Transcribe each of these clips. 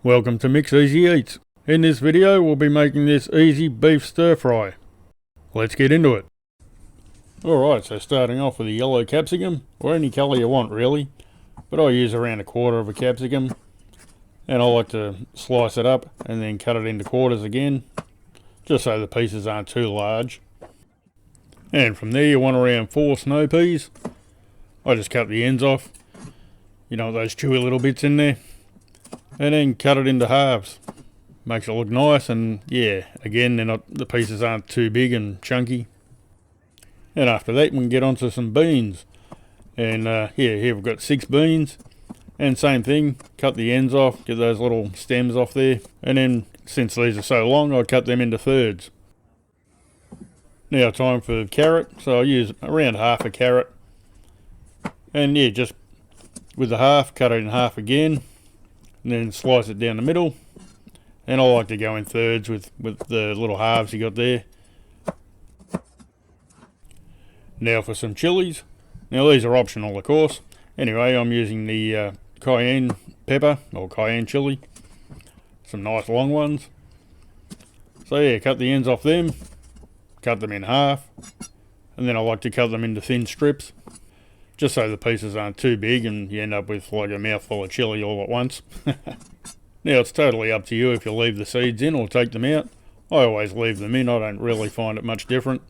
Welcome to Mix Easy Eats. In this video we'll be making this easy beef stir fry. Let's get into it. Alright, so starting off with a yellow capsicum, or any colour you want really, but I use around a quarter of a capsicum, and I like to slice it up and then cut it into quarters again, just so the pieces aren't too large. And from there you want around 4 snow peas. I just cut the ends off, you know, those chewy little bits in there. And then cut it into halves. Makes it look nice, and yeah, again, the pieces aren't too big and chunky. And after that, we can get onto some beans. And here we've got 6 beans. And same thing, cut the ends off, get those little stems off there. And then, since these are so long, I cut them into thirds. Now time for carrot. So I use around half a carrot. And yeah, just with the half, cut it in half again. And then slice it down the middle, and I like to go in thirds with the little halves you got there. Now for some chilies. Now these are optional, of course. Anyway, I'm using the cayenne pepper, or cayenne chili. Some nice long ones. So yeah, cut the ends off them, cut them in half, and then I like to cut them into thin strips, just so the pieces aren't too big and you end up with like a mouthful of chili all at once. Now it's totally up to you if you leave the seeds in or take them out. I always leave them in, I don't really find it much different.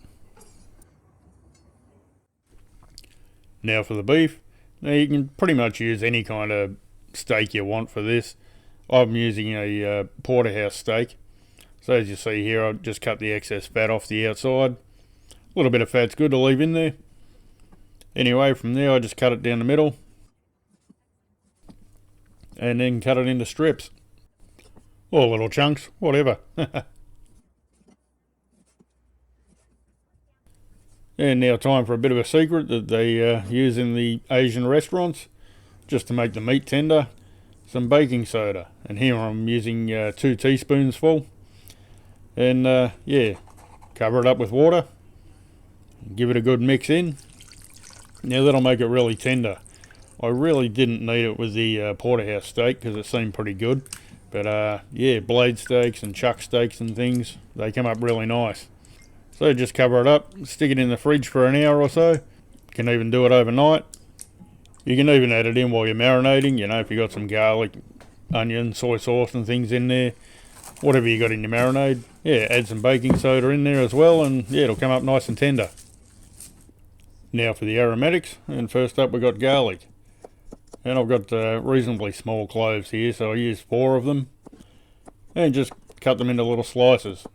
Now for the beef. Now you can pretty much use any kind of steak you want for this. I'm using a Porterhouse steak. So as you see here, I just cut the excess fat off the outside. A little bit of fat's good to leave in there. Anyway, from there I just cut it down the middle and then cut it into strips or little chunks, whatever. And now time for a bit of a secret that they use in the Asian restaurants just to make the meat tender. Some baking soda, and here I'm using 2 teaspoons full, and yeah, cover it up with water, give it a good mix in. Now that'll make it really tender. I really didn't need it with the Porterhouse steak because it seemed pretty good. But yeah, blade steaks and chuck steaks and things, they come up really nice. So just cover it up, stick it in the fridge for an hour or so. You can even do it overnight. You can even add it in while you're marinating, you know, if you got some garlic, onion, soy sauce and things in there. Whatever you got in your marinade. Yeah, add some baking soda in there as well, and yeah, it'll come up nice and tender. Now for the aromatics, and first up we've got garlic. And I've got reasonably small cloves here, so I use 4 of them. And just cut them into little slices.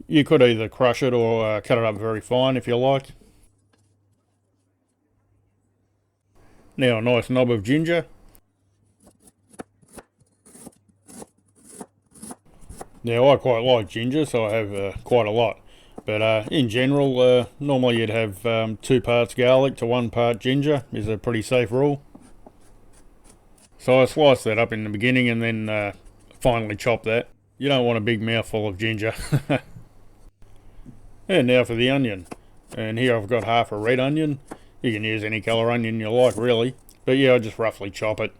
You could either crush it or cut it up very fine if you like. Now a nice knob of ginger. Now I quite like ginger, so I have quite a lot. But in general, normally you'd have 2 parts garlic to 1 part ginger is a pretty safe rule. So I slice that up in the beginning and then finally chop that. You don't want a big mouthful of ginger. And now for the onion. And here I've got half a red onion. You can use any colour onion you like really. But yeah, I just roughly chop it.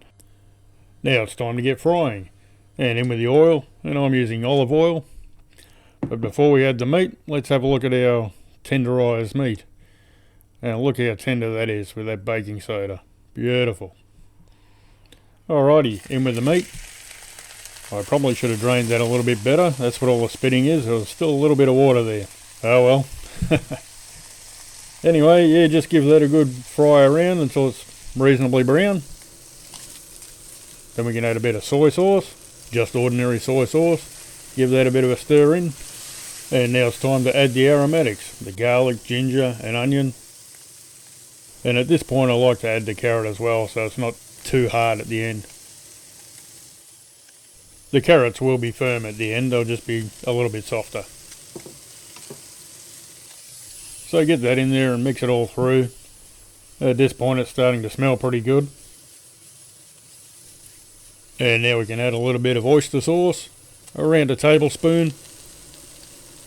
Now it's time to get frying. And in with the oil, and I'm using olive oil. But before we add the meat, let's have a look at our tenderised meat. And look how tender that is with that baking soda. Beautiful. Alrighty, in with the meat. I probably should have drained that a little bit better. That's what all the spitting is. There was still a little bit of water there. Oh well. Anyway, yeah, just give that a good fry around until it's reasonably brown. Then we can add a bit of soy sauce. Just ordinary soy sauce. Give that a bit of a stir in. And now it's time to add the aromatics, the garlic, ginger and onion. And at this point I like to add the carrot as well, so it's not too hard at the end. The carrots will be firm at the end, they'll just be a little bit softer. So get that in there and mix it all through. At this point it's starting to smell pretty good. And now we can add a little bit of oyster sauce, around a tablespoon.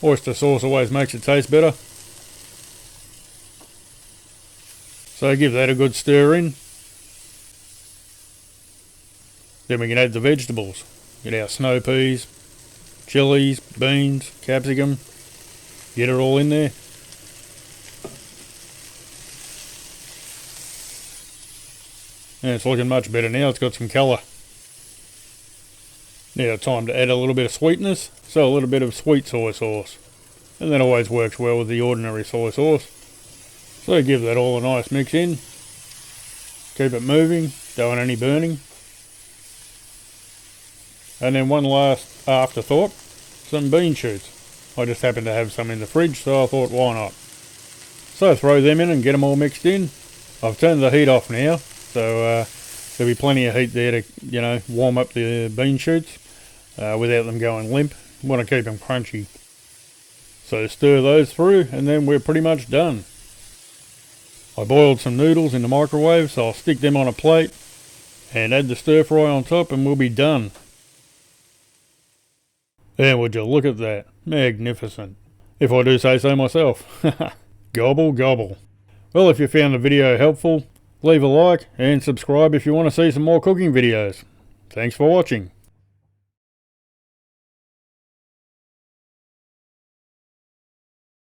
Oyster sauce always makes it taste better. So give that a good stir in. Then we can add the vegetables. Get our snow peas, chilies, beans, capsicum. Get it all in there. And it's looking much better now. It's got some colour. Now time to add a little bit of sweetness. So a little bit of sweet soy sauce. And that always works well with the ordinary soy sauce. So give that all a nice mix in. Keep it moving, don't want any burning. And then one last afterthought, some bean shoots. I just happen to have some in the fridge, so I thought why not. So throw them in and get them all mixed in. I've turned the heat off now, so there'll be plenty of heat there to, warm up the bean shoots without them going limp. Want to keep them crunchy. So stir those through and then we're pretty much done. I boiled some noodles in the microwave, so I'll stick them on a plate and add the stir fry on top and we'll be done. And would you look at that? Magnificent. If I do say so myself. Gobble gobble. Well, if you found the video helpful, leave a like and subscribe if you want to see some more cooking videos. Thanks for watching.